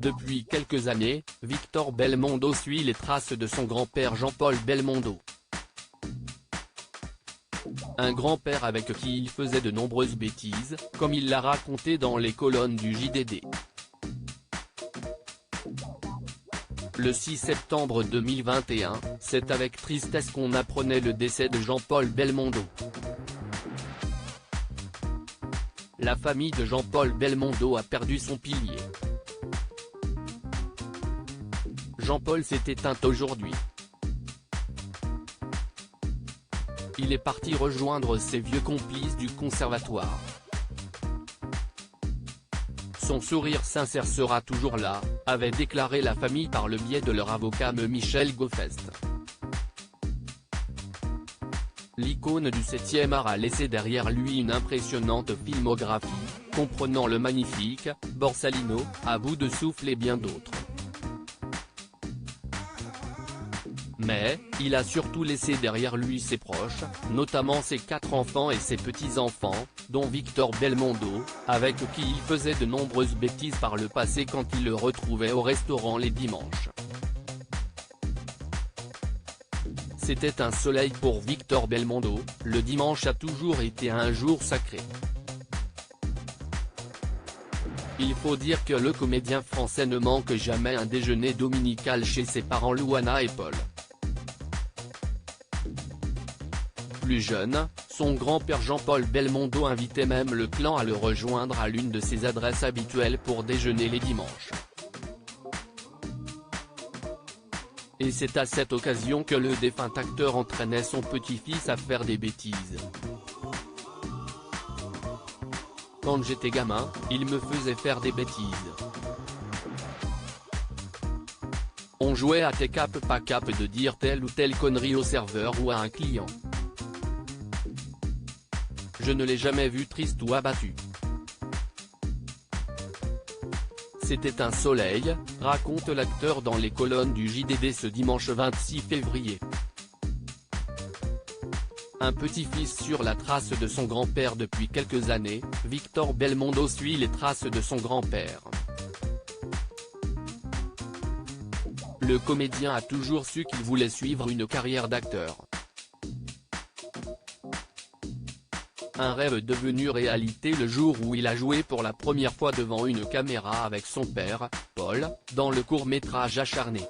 Depuis quelques années, Victor Belmondo suit les traces de son grand-père Jean-Paul Belmondo. Un grand-père avec qui il faisait de nombreuses bêtises, comme il l'a raconté dans les colonnes du JDD. Le 6 septembre 2021, c'est avec tristesse qu'on apprenait le décès de Jean-Paul Belmondo. La famille de Jean-Paul Belmondo a perdu son pilier. Jean-Paul s'est éteint aujourd'hui. Il est parti rejoindre ses vieux complices du conservatoire. Son sourire sincère sera toujours là, avait déclaré la famille par le biais de leur avocat Michel Goffest. L'icône du 7e art a laissé derrière lui une impressionnante filmographie, comprenant Le Magnifique, Borsalino, À bout de souffle et bien d'autres. Mais, il a surtout laissé derrière lui ses proches, notamment ses 4 enfants et ses petits-enfants, dont Victor Belmondo, avec qui il faisait de nombreuses bêtises par le passé quand il le retrouvait au restaurant les dimanches. C'était un soleil pour Victor Belmondo, le dimanche a toujours été un jour sacré. Il faut dire que le comédien français ne manque jamais un déjeuner dominical chez ses parents Louana et Paul. Plus jeune, son grand-père Jean-Paul Belmondo invitait même le clan à le rejoindre à l'une de ses adresses habituelles pour déjeuner les dimanches. Et c'est à cette occasion que le défunt acteur entraînait son petit-fils à faire des bêtises. Quand j'étais gamin, il me faisait faire des bêtises. On jouait à t'es cap pas cap de dire telle ou telle connerie au serveur ou à un client. Je ne l'ai jamais vu triste ou abattu. C'était un soleil, raconte l'acteur dans les colonnes du JDD ce dimanche 26 février. Un petit-fils sur la trace de son grand-père depuis quelques années, Victor Belmondo suit les traces de son grand-père. Le comédien a toujours su qu'il voulait suivre une carrière d'acteur. Un rêve devenu réalité le jour où il a joué pour la première fois devant une caméra avec son père, Paul, dans le court-métrage Acharné.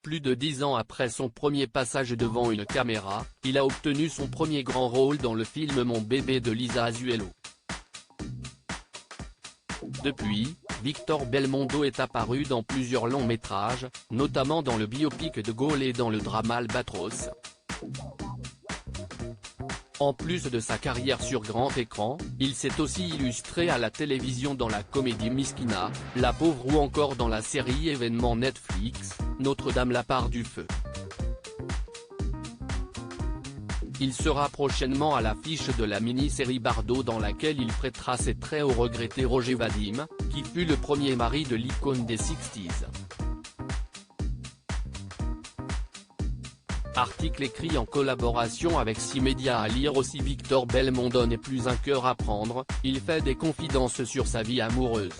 Plus de 10 ans après son premier passage devant une caméra, il a obtenu son premier grand rôle dans le film Mon bébé de Lisa Azuelo. Depuis, Victor Belmondo est apparu dans plusieurs longs métrages, notamment dans le biopic de Gaulle et dans le drame Albatros. En plus de sa carrière sur grand écran, il s'est aussi illustré à la télévision dans la comédie Miskina, La pauvre ou encore dans la série événement Netflix, Notre-Dame la part du feu. Il sera prochainement à l'affiche de la mini-série Bardot dans laquelle il prêtera ses traits au regretté Roger Vadim, qui fut le premier mari de l'icône des 60s. Article écrit en collaboration avec 6 médias à lire aussi. Victor Belmondo n'est plus un cœur à prendre, il fait des confidences sur sa vie amoureuse.